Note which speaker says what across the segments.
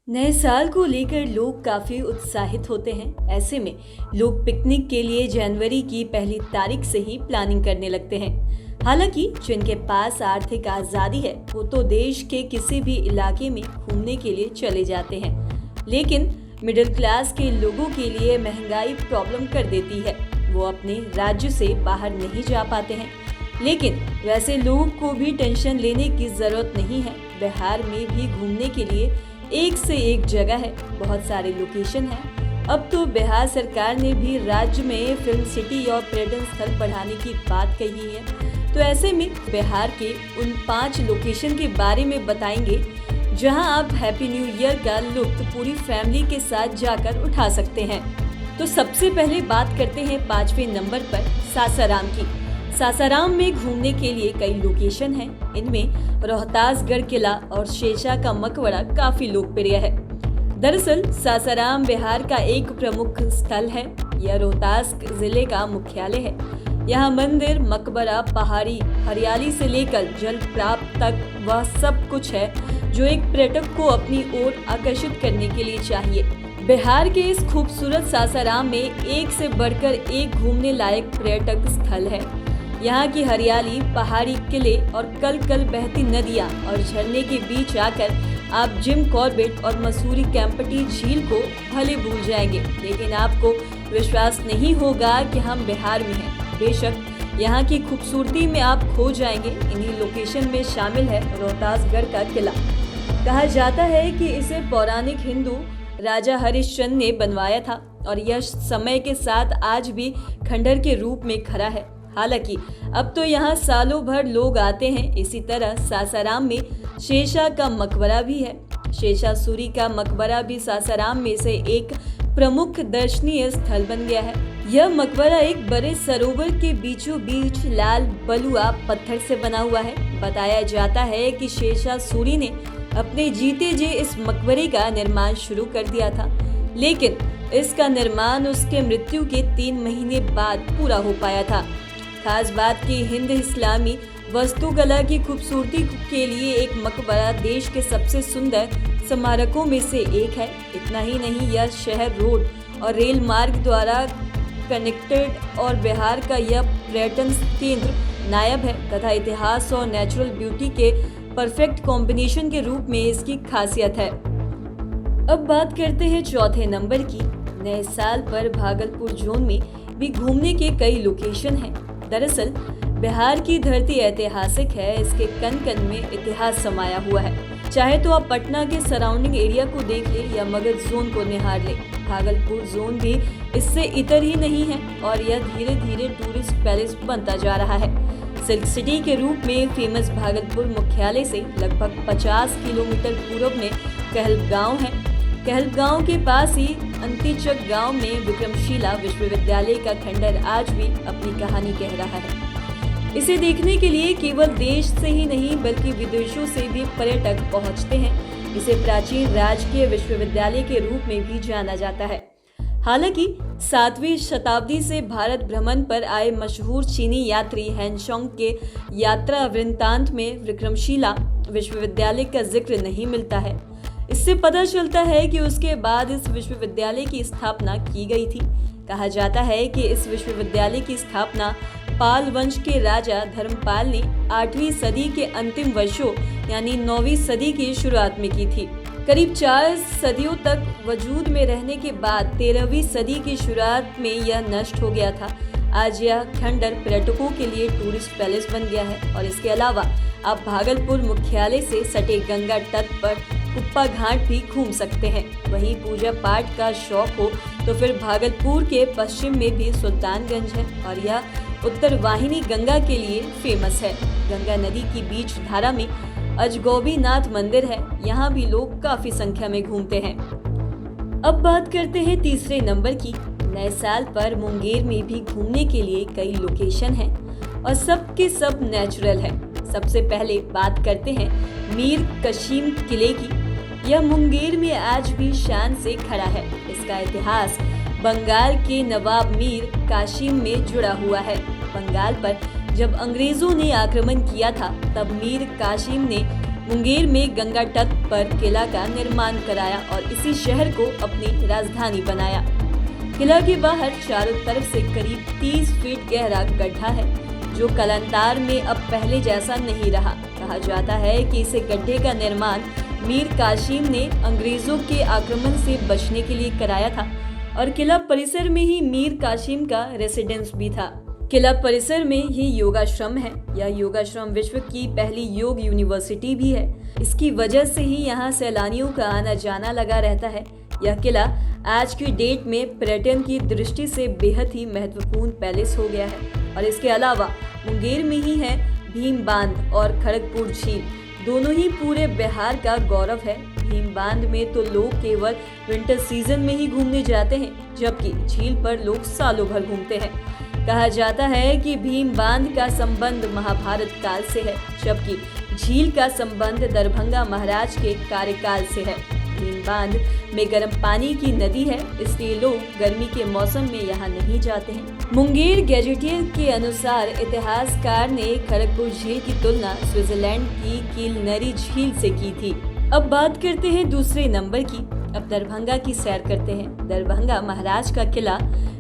Speaker 1: नए साल को लेकर लोग काफी उत्साहित होते हैं। ऐसे में लोग पिकनिक के लिए जनवरी की पहली तारीख से ही प्लानिंग करने लगते हैं। हालांकि जिनके पास आर्थिक आजादी है वो तो देश के किसी भी इलाके में घूमने के लिए चले जाते हैं, लेकिन मिडिल क्लास के लोगों के लिए महंगाई प्रॉब्लम कर देती है। वो अपने राज्य से बाहर नहीं जा पाते हैं, लेकिन वैसे लोगों को भी टेंशन लेने की जरूरत नहीं है। बिहार में भी घूमने के लिए एक से एक जगह है, बहुत सारे लोकेशन हैं। अब तो बिहार सरकार ने भी राज्य में फिल्म सिटी और पर्यटन स्थल बढ़ाने की बात कही है। तो ऐसे में बिहार के उन 5 लोकेशन के बारे में बताएंगे जहां आप हैप्पी न्यू ईयर का लुत्फ पूरी फैमिली के साथ जाकर उठा सकते हैं। तो सबसे पहले बात करते हैं 5वें नंबर पर सासाराम की। सासाराम में घूमने के लिए कई लोकेशन हैं। इनमें रोहतासगढ़ किला और शेषा का मकबरा काफी लोकप्रिय है। दरअसल सासाराम बिहार का एक प्रमुख स्थल है। यह रोहतास जिले का मुख्यालय है। यहाँ मंदिर, मकबरा, पहाड़ी, हरियाली से लेकर जल प्राप्त तक वह सब कुछ है जो एक पर्यटक को अपनी ओर आकर्षित करने के लिए चाहिए। बिहार के इस खूबसूरत सासाराम में एक से बढ़कर एक घूमने लायक पर्यटक स्थल है। यहाँ की हरियाली, पहाड़ी, किले और कल कल बहती नदियाँ और झरने के बीच आकर आप जिम कॉर्बेट और मसूरी कैंपटी झील को भले भूल जाएंगे, लेकिन आपको विश्वास नहीं होगा कि हम बिहार में हैं। बेशक यहाँ की खूबसूरती में आप खो जाएंगे। इन्हीं लोकेशन में शामिल है रोहतासगढ़ का किला। कहा जाता है कि इसे पौराणिक हिंदू राजा हरिश्चंद्र ने बनवाया था और यह समय के साथ आज भी खंडहर के रूप में खड़ा है। हालांकि अब तो यहाँ सालों भर लोग आते हैं। इसी तरह सासाराम में शेषा का मकबरा भी है। शेषा सूरी का मकबरा भी सासाराम में से एक प्रमुख दर्शनीय स्थल बन गया है। यह मकबरा एक बड़े सरोवर के बीचों बीच लाल बलुआ पत्थर से बना हुआ है। बताया जाता है कि शेषा सूरी ने अपने जीते जी इस मकबरे का निर्माण शुरू कर दिया था, लेकिन इसका निर्माण उसके मृत्यु के 3 महीने बाद पूरा हो पाया था। खास बात की हिंद इस्लामी वास्तुकला की खूबसूरती के लिए एक मकबरा देश के सबसे सुंदर स्मारकों में से एक है। इतना ही नहीं, यह शहर रोड और रेल मार्ग द्वारा कनेक्टेड और बिहार का यह पर्यटन केंद्र नायब है तथा इतिहास और नेचुरल ब्यूटी के परफेक्ट कॉम्बिनेशन के रूप में इसकी खासियत है। अब बात करते हैं चौथे नंबर की। नए साल पर भागलपुर जोन में भी घूमने के कई लोकेशन हैं। दरअसल बिहार की धरती ऐतिहासिक है। इसके कण कण में इतिहास समाया हुआ है। चाहे तो आप पटना के सराउंडिंग एरिया को देख ले या मगध जोन को निहार ले, भागलपुर जोन भी इससे इतर ही नहीं है और यह धीरे धीरे टूरिस्ट पैलेस बनता जा रहा है। सिल्क सिटी के रूप में फेमस भागलपुर मुख्यालय से लगभग 50 किलोमीटर पूर्व में कहलगांव है। कहलगांव के पास ही अंतिचक गांव में विक्रमशिला विश्वविद्यालय का खंडहर आज भी अपनी कहानी कह रहा है। इसे देखने के लिए केवल देश से ही नहीं बल्कि विदेशों से भी पर्यटक पहुंचते हैं। इसे प्राचीन राजकीय विश्वविद्यालय के रूप में भी जाना जाता है। हालांकि 7वीं शताब्दी से भारत भ्रमण पर आए मशहूर चीनी यात्री हेनशोंग के यात्रा वृत्तांत में विक्रमशिला विश्वविद्यालय का जिक्र नहीं मिलता है। इससे पता चलता है कि उसके बाद इस विश्वविद्यालय की स्थापना की गई थी। कहा जाता है कि इस विश्वविद्यालय की स्थापना पाल वंश के राजा धर्मपाल ने 8वीं सदी के अंतिम वर्षों यानी 9वीं सदी की शुरुआत में की थी। करीब 4 सदियों तक वजूद में रहने के बाद 13वीं सदी की शुरुआत में यह नष्ट हो गया था। आज यह खंडहर पर्यटकों के लिए टूरिस्ट पैलेस बन गया है और इसके अलावा आप भागलपुर मुख्यालय से सटे गंगा तट पर कुप्पा घाट भी घूम सकते हैं। वहीं पूजा पाठ का शौक हो तो फिर भागलपुर के पश्चिम में भी सुल्तानगंज है और यह उत्तर वाहिनी गंगा के लिए फेमस है। गंगा नदी की बीच धारा में अजगौबीनाथ मंदिर है। यहाँ भी लोग काफी संख्या में घूमते हैं। अब बात करते हैं तीसरे नंबर की। नए साल पर मुंगेर में भी घूमने के लिए कई लोकेशन हैं और सब के सब नेचुरल है। सबसे पहले बात करते हैं मीर कशीम किले की। यह मुंगेर में आज भी शान से खड़ा है। इसका इतिहास बंगाल के नवाब मीर कासिम में जुड़ा हुआ है। बंगाल पर जब अंग्रेजों ने आक्रमण किया था तब मीर कासिम ने मुंगेर में गंगा तट पर किला का निर्माण कराया और इसी शहर को अपनी राजधानी बनाया। किला के बाहर चारों तरफ से करीब 30 फीट गहरा गड्ढा है, जो कालांतर में अब पहले जैसा नहीं रहा। कहा जाता है कि इस गड्ढे का निर्माण मीर कासिम ने अंग्रेजों के आक्रमण से बचने के लिए कराया था और किला परिसर में ही मीर कासिम का रेसिडेंस भी था। किला परिसर में ही योगाश्रम है। यह योगाश्रम विश्व की पहली योग यूनिवर्सिटी भी है। इसकी वजह से ही यहाँ सैलानियों का आना जाना लगा रहता है। यह किला आज की डेट में पर्यटन की दृष्टि से बेहद ही महत्वपूर्ण पैलेस हो गया है। और इसके अलावा मुंगेर में ही है भीम बांध और खड़गपुर झील, दोनों ही पूरे बिहार का गौरव है। भीम बांध में तो लोग केवल विंटर सीजन में ही घूमने जाते हैं, जबकि झील पर लोग सालों भर घूमते हैं। कहा जाता है कि भीम बांध का संबंध महाभारत काल से है, जबकि झील का संबंध दरभंगा महाराज के कार्यकाल से है। भीम बांध में गर्म पानी की नदी है, इसलिए लोग गर्मी के मौसम में यहाँ नहीं जाते हैं। मुंगेर गैजेटियर के अनुसार इतिहासकार ने खड़गपुर झील की तुलना स्विट्जरलैंड की किलनरी झील से की थी। अब बात करते हैं दूसरे नंबर की। अब दरभंगा की सैर करते हैं। दरभंगा महाराज का किला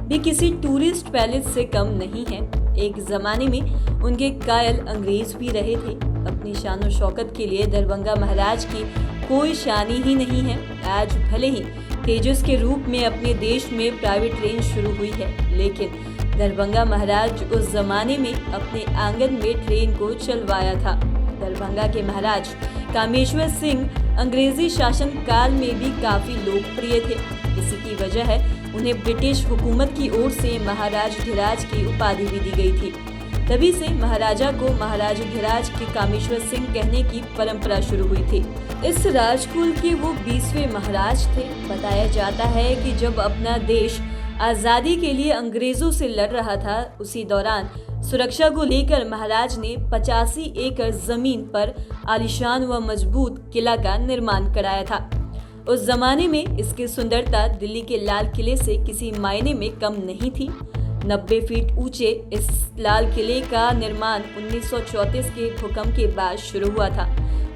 Speaker 1: भी किसी टूरिस्ट पैलेस से कम नहीं है। एक जमाने में उनके कायल अंग्रेज भी रहे थे। अपनी शान शौकत के लिए दरभंगा महाराज की कोई शानी ही नहीं है। आज भले ही तेजस के रूप में अपने देश में प्राइवेट ट्रेन शुरू हुई है, लेकिन दरभंगा महाराज उस जमाने में अपने आंगन में ट्रेन को चलवाया था। दरभंगा के महाराज कामेश्वर सिंह अंग्रेजी शासन काल में भी काफी लोकप्रिय थे। इसी की वजह है उन्हें ब्रिटिश हुकूमत की ओर से महाराजाधिराज की उपाधि भी दी गई थी। तभी से महाराजा को महाराजाधिराज के कामेश्वर सिंह कहने की परंपरा शुरू हुई थी। इस राजकुल के वो 20वें महाराज थे। बताया जाता है कि जब अपना देश आजादी के लिए अंग्रेजों से लड़ रहा था, उसी दौरान सुरक्षा को लेकर महाराज ने 85 एकड़ जमीन पर आलीशान व मजबूत किला का निर्माण कराया था। उस जमाने में इसकी सुंदरता दिल्ली के लाल किले से किसी मायने में कम नहीं थी। 90 फीट ऊंचे इस लाल किले का निर्माण 1934 के भूकंप के बाद शुरू हुआ था,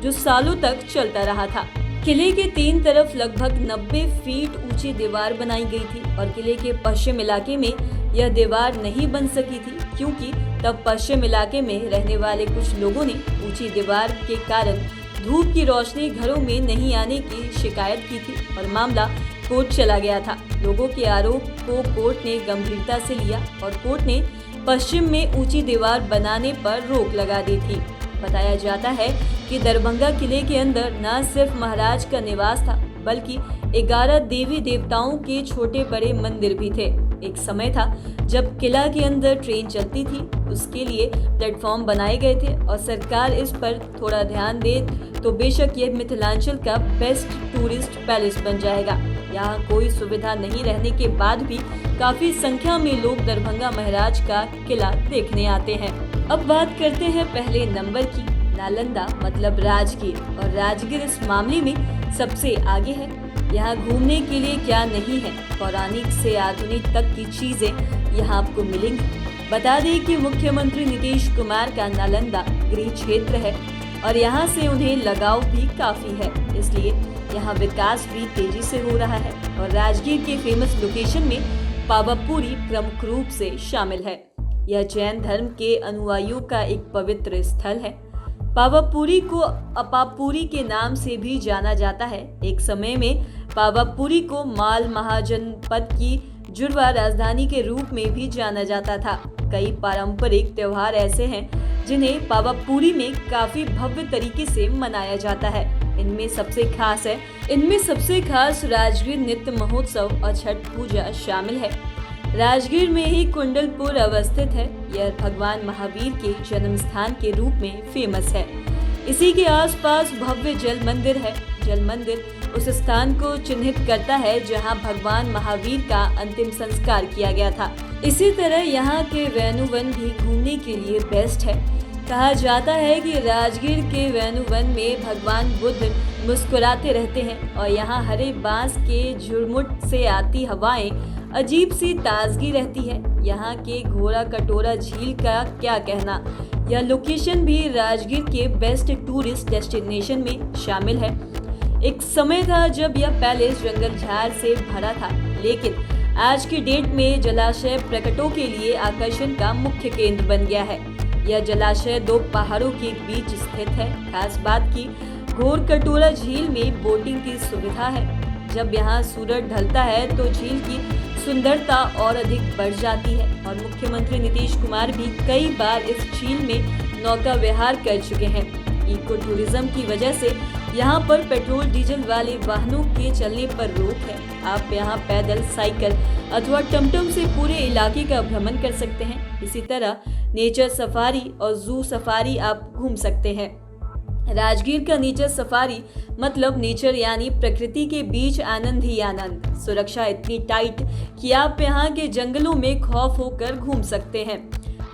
Speaker 1: जो सालों तक चलता रहा था। किले के 3 तरफ लगभग 90 फीट ऊंची दीवार बनाई गई थी और किले के पश्चिम इलाके में यह दीवार नहीं बन सकी थी, क्योंकि तब पश्चिम इलाके में रहने वाले कुछ लोगों ने ऊंची दीवार के कारण धूप की रोशनी घरों में नहीं आने की शिकायत की थी और मामला कोर्ट चला गया था। लोगों के आरोप को कोर्ट ने गंभीरता से लिया और कोर्ट ने पश्चिम में ऊंची दीवार बनाने पर रोक लगा दी थी। बताया जाता है कि दरभंगा किले के अंदर न सिर्फ महाराज का निवास था, बल्कि 11 देवी देवताओं के छोटे बड़े मंदिर भी थे। एक समय था जब किला के अंदर ट्रेन चलती थी, उसके लिए प्लेटफॉर्म बनाए गए थे और सरकार इस पर थोड़ा ध्यान दे तो बेशक ये मिथिलांचल का बेस्ट टूरिस्ट पैलेस बन जाएगा। यहाँ कोई सुविधा नहीं रहने के बाद भी काफी संख्या में लोग दरभंगा महाराज का किला देखने आते हैं। अब बात करते हैं पहले नंबर की, नालंदा मतलब राजगीर। और राजगीर इस मामले में सबसे आगे है। यहाँ घूमने के लिए क्या नहीं है, पौराणिक से आधुनिक तक की चीजें यहाँ आपको मिलेंगी। बता दें कि मुख्यमंत्री नीतीश कुमार का नालंदा गृह क्षेत्र है और यहाँ से उन्हें लगाव भी काफी है, इसलिए यहाँ विकास भी तेजी से हो रहा है। और राजगीर के फेमस लोकेशन में पावापुरी प्रमुख रूप से शामिल है। यह जैन धर्म के अनुयायियों का एक पवित्र स्थल है। पावापुरी को अपापुरी के नाम से भी जाना जाता है। एक समय में पावापुरी को माल महाजनपद की जुड़वा राजधानी के रूप में भी जाना जाता था। कई पारंपरिक त्योहार ऐसे हैं जिन्हें पावापुरी में काफी भव्य तरीके से मनाया जाता है। इनमें सबसे खास राजगीर नृत्य महोत्सव और छठ पूजा शामिल है। राजगीर में ही कुंडलपुर अवस्थित है। यह भगवान महावीर के जन्म स्थान के रूप में फेमस है। इसी के आसपास भव्य जल मंदिर है। जल मंदिर उस स्थान को चिन्हित करता है जहां भगवान महावीर का अंतिम संस्कार किया गया था। इसी तरह यहाँ के वेणुवन भी घूमने के लिए बेस्ट है। कहा जाता है कि राजगीर के वेणुवन में भगवान बुद्ध मुस्कुराते रहते हैं और यहाँ हरे बांस के झुरमुट से आती हवाएं अजीब सी ताजगी रहती है। यहाँ के घोड़ा कटोरा झील का क्या कहना, यह लोकेशन भी राजगीर के बेस्ट टूरिस्ट डेस्टिनेशन में शामिल है। एक समय था जब यह पैलेस जंगल झाड़ से भरा था, लेकिन आज की डेट में जलाशय पर्यटकों के लिए आकर्षण का मुख्य केंद्र बन गया है। यह जलाशय 2 पहाड़ों के बीच स्थित है। खास बात की घोर कटोरा झील में बोटिंग की सुविधा है। जब यहाँ सूरज ढलता है तो झील की सुंदरता और अधिक बढ़ जाती है और मुख्यमंत्री नीतीश कुमार भी कई बार इस झील में नौका विहार कर चुके हैं। इको टूरिज्म की वजह से यहाँ पर पेट्रोल डीजल वाले वाहनों के चलने पर रोक है। आप यहाँ पैदल, साइकिल अथवा टमटम से पूरे इलाके का भ्रमण कर सकते हैं। इसी तरह नेचर सफारी और जू सफारी आप घूम सकते हैं। राजगीर का नेचर सफारी मतलब नेचर यानी प्रकृति के बीच आनंद ही आनंद। सुरक्षा इतनी टाइट कि आप यहाँ के जंगलों में खौफ होकर घूम सकते हैं।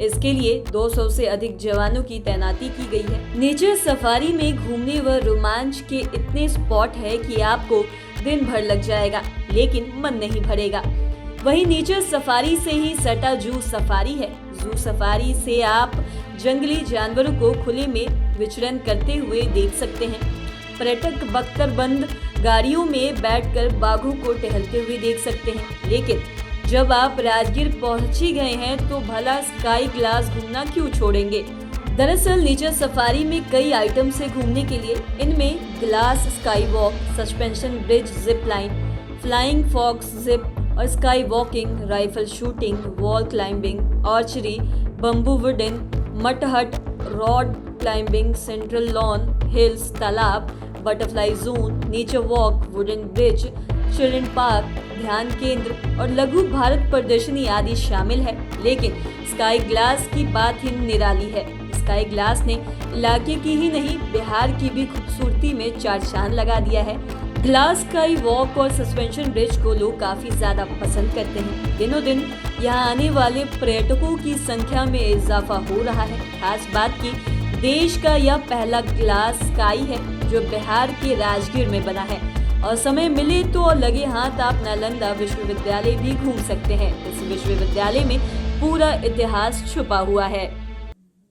Speaker 1: इसके लिए 200 से अधिक जवानों की तैनाती की गई है। नेचर सफारी में घूमने व रोमांच के इतने स्पॉट है कि आपको दिन भर लग जाएगा, लेकिन मन नहीं भरेगा। वहीं नेचर सफारी से ही सटा जू सफारी है। जू सफारी से आप जंगली जानवरों को खुले में विचरण करते हुए देख सकते हैं। पर्यटक बख्तरबंद गाड़ियों में बैठकर बाघों को टहलते हुए देख सकते हैं। लेकिन जब आप राजगीर पहुंच ही गए हैं तो भला स्काई ग्लास घूमना क्यों छोड़ेंगे। दरअसल नेचर सफारी में कई आइटम से घूमने के लिए, इनमें glass sky walk, suspension bridge, zip line, flying fox zip और sky walking, rifle shooting, wall climbing, archery, bamboo wooden, mud hut, rod climbing, central lawn, hills, तालाब, butterfly zone, nature walk, wooden bridge, children park, ध्यान केंद्र और लघु भारत प्रदर्शनी आदि शामिल है। लेकिन स्काई ग्लास की बात ही निराली है। स्काई ग्लास ने इलाके की ही नहीं, बिहार की भी खूबसूरती में चार चांद लगा दिया है। ग्लास स्काई वॉक और सस्पेंशन ब्रिज को लोग काफी ज्यादा पसंद करते हैं। दिनों दिन यहाँ आने वाले पर्यटकों की संख्या में इजाफा हो रहा है। खास बात की देश का यह पहला ग्लास स्काई है जो बिहार के राजगीर में बना है। और समय मिले तो लगे हाथ आप नालंदा विश्वविद्यालय भी घूम सकते हैं। इस विश्वविद्यालय में पूरा इतिहास छुपा हुआ है।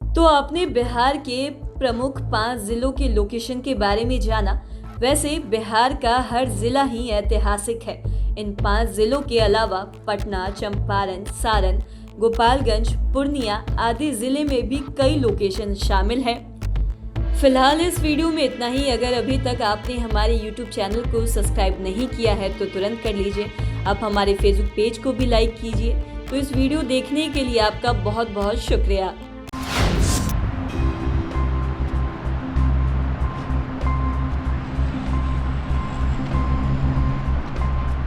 Speaker 1: तो आपने बिहार के प्रमुख 5 जिलों के लोकेशन के बारे में जाना। वैसे बिहार का हर जिला ही ऐतिहासिक है। इन 5 जिलों के अलावा पटना, चंपारण, सारण, गोपालगंज, पूर्णिया आदि जिले में भी कई लोकेशन शामिल हैं। फिलहाल इस वीडियो में इतना ही। अगर अभी तक आपने हमारे YouTube चैनल को सब्सक्राइब नहीं किया है तो तुरंत कर लीजिए। आप हमारे Facebook पेज को भी लाइक कीजिए। तो इस वीडियो देखने के लिए आपका बहुत बहुत शुक्रिया।